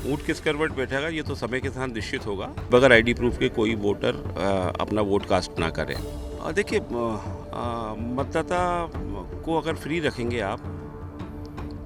ऊँट किस करवट बैठेगा ये तो समय के साथ निश्चित होगा। बगैर आईडी प्रूफ के कोई वोटर अपना वोट कास्ट ना करे। देखिए, मतदाता को अगर फ्री रखेंगे आप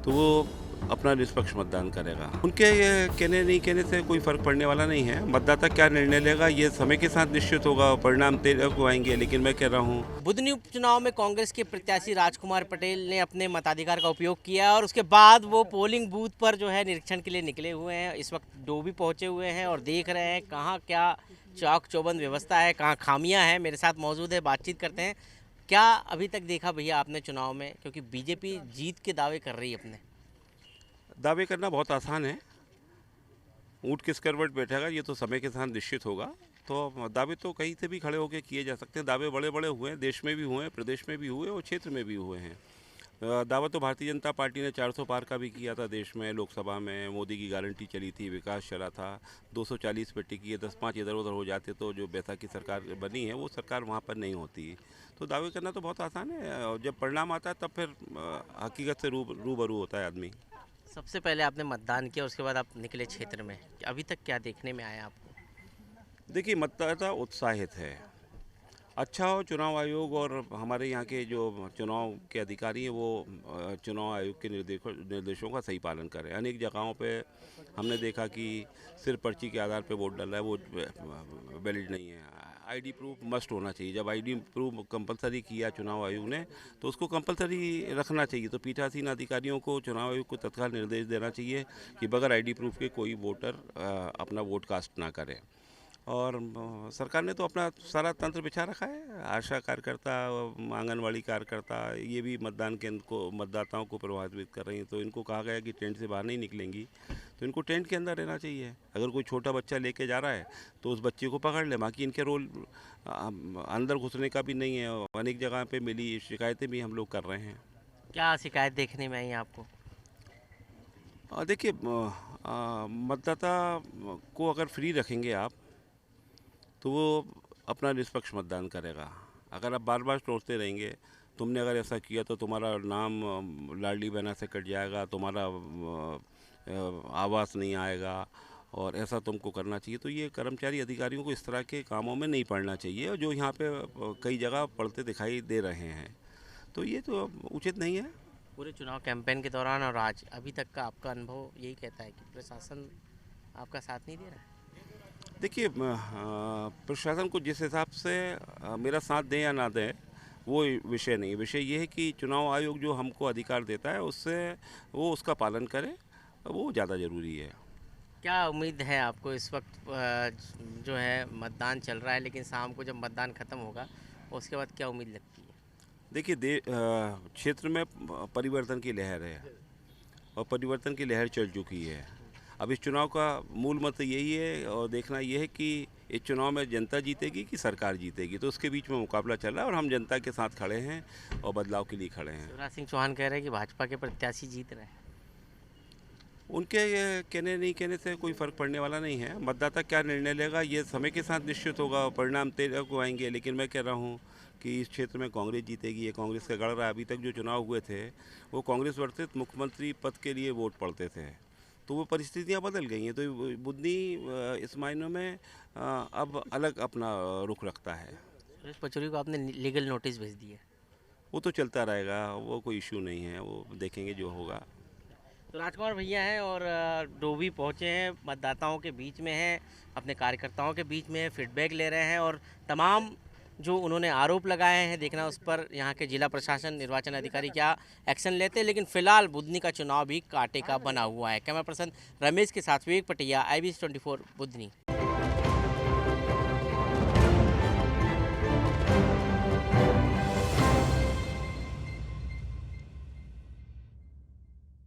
तो वो अपना निष्पक्ष मतदान करेगा। उनके ये कहने नहीं कहने से कोई फर्क पड़ने वाला नहीं है। मतदाता क्या निर्णय लेगा ये समय के साथ निश्चित होगा, परिणाम तय को आएंगे। लेकिन मैं कह रहा हूँ, बुधनी उपचुनाव में कांग्रेस के प्रत्याशी राजकुमार पटेल ने अपने मताधिकार का उपयोग किया और उसके बाद वो पोलिंग बूथ पर जो है निरीक्षण के लिए निकले हुए हैं। इस वक्त डोभी पहुंचे हुए हैं और देख रहे हैं कहाँ क्या चौक चौबंद व्यवस्था है, कहाँ खामियां हैं। मेरे साथ मौजूद है, बातचीत करते हैं। क्या अभी तक देखा भैया आपने चुनाव में, क्योंकि बीजेपी जीत के दावे कर रही है अपने? दावे करना बहुत आसान है। ऊँट किस करवट बैठेगा ये तो समय के साथ निश्चित होगा। तो दावे तो कहीं से भी खड़े होकर किए जा सकते हैं। दावे बड़े बड़े हुए हैं, देश में भी हुए हैं, प्रदेश में भी हुए और क्षेत्र में भी हुए हैं। दावा तो भारतीय जनता पार्टी ने 400 पार का भी किया था देश में। लोकसभा में मोदी की गारंटी चली थी, विकास चला था। 240 पे टिकी है, 10-5 इधर उधर हो जाते तो जो बैसाखी सरकार बनी है वो सरकार वहाँ पर नहीं होती। तो दावे करना तो बहुत आसान है और जब परिणाम आता है तब फिर हकीकत से रूबरू होता है आदमी। सबसे पहले आपने मतदान किया, उसके बाद आप निकले क्षेत्र में। अभी तक क्या देखने में आया आपको? देखिए, मतदाता उत्साहित है। अच्छा हो चुनाव आयोग और हमारे यहाँ के जो चुनाव के अधिकारी हैं वो चुनाव आयोग के निर्देशों का सही पालन करें। अनेक जगहों पे हमने देखा कि सिर्फ पर्ची के आधार पे वोट डाल रहा है, वो वैलिड नहीं है। आईडी प्रूफ मस्ट होना चाहिए। जब आईडी प्रूफ कंपलसरी किया चुनाव आयोग ने तो उसको कंपलसरी रखना चाहिए। तो पीठासीन अधिकारियों को चुनाव आयोग को तत्काल निर्देश देना चाहिए कि बगैर आईडी प्रूफ के कोई वोटर अपना वोट कास्ट ना करे। और सरकार ने तो अपना सारा तंत्र बिछा रखा है। आशा कार्यकर्ता, आंगनवाड़ी कार्यकर्ता, ये भी मतदान केंद्र को, मतदाताओं को प्रभावित कर रही हैं। तो इनको कहा गया कि टेंट से बाहर नहीं निकलेंगी, तो इनको टेंट के अंदर रहना चाहिए। अगर कोई छोटा बच्चा लेके जा रहा है तो उस बच्चे को पकड़ ले। बाकी इनके रोल अंदर घुसने का भी नहीं है। अनेक जगह पे मिली शिकायतें भी हम लोग कर रहे हैं। क्या शिकायत देखने में आई आपको? देखिए, मतदाता को अगर फ्री रखेंगे आप तो वो अपना निष्पक्ष मतदान करेगा। अगर आप बार बार सोचते रहेंगे, तुमने अगर ऐसा किया तो तुम्हारा नाम लाडली बहना से कट जाएगा, तुम्हारा आवास नहीं आएगा और ऐसा तुमको करना चाहिए, तो ये कर्मचारी अधिकारियों को इस तरह के कामों में नहीं पड़ना चाहिए। और जो यहाँ पे कई जगह पढ़ते दिखाई दे रहे हैं, तो ये तो उचित नहीं है। पूरे चुनाव कैंपेन के दौरान और आज अभी तक का आपका अनुभव यही कहता है कि प्रशासन आपका साथ नहीं दे रहा है? देखिए, प्रशासन को जिस हिसाब से मेरा साथ दें या ना दें वो विषय नहीं है। विषय ये है कि चुनाव आयोग जो हमको अधिकार देता है उससे वो उसका पालन करे, वो ज़्यादा ज़रूरी है। क्या उम्मीद है आपको इस वक्त जो है मतदान चल रहा है, लेकिन शाम को जब मतदान ख़त्म होगा उसके बाद क्या उम्मीद लगती है? देखिए, क्षेत्र में परिवर्तन की लहर है और परिवर्तन की लहर चल चुकी है। अब इस चुनाव का मूल मत यही है और देखना यह है कि इस चुनाव में जनता जीतेगी कि सरकार जीतेगी। तो उसके बीच में मुकाबला चल रहा है और हम जनता के साथ खड़े हैं और बदलाव के लिए खड़े हैं। शिवराज सिंह चौहान कह रहे हैं कि भाजपा के प्रत्याशी जीत रहे हैं। उनके ये कहने नहीं कहने से कोई फर्क पड़ने वाला नहीं है। मतदाता क्या निर्णय लेगा ये समय के साथ निश्चित होगा, परिणाम तय को आएंगे। लेकिन मैं कह रहा हूँ कि इस क्षेत्र में कांग्रेस जीतेगी। ये कांग्रेस का गढ़ रहा है। अभी तक जो चुनाव हुए थे वो कांग्रेस वर्षित मुख्यमंत्री पद के लिए वोट पड़ते थे, तो वो परिस्थितियां बदल गई हैं। तो बुधनी इस मायनों में अब अलग अपना रुख रखता है। सुरेश पचौरी को आपने लीगल नोटिस भेज दिया? वो तो चलता रहेगा, वो कोई इशू नहीं है, वो देखेंगे जो होगा। तो राजकुमार भैया हैं और डोभी पहुंचे हैं, मतदाताओं के बीच में हैं, अपने कार्यकर्ताओं के बीच में फीडबैक ले रहे हैं और तमाम जो उन्होंने आरोप लगाए हैं, देखना उस पर यहाँ के जिला प्रशासन, निर्वाचन अधिकारी क्या एक्शन लेते हैं। लेकिन फिलहाल बुधनी का चुनाव भी कांटे का बना हुआ है। कैमरा पर्सन रमेश के साथ विवेक पटिया, IBC 24 बुधनी।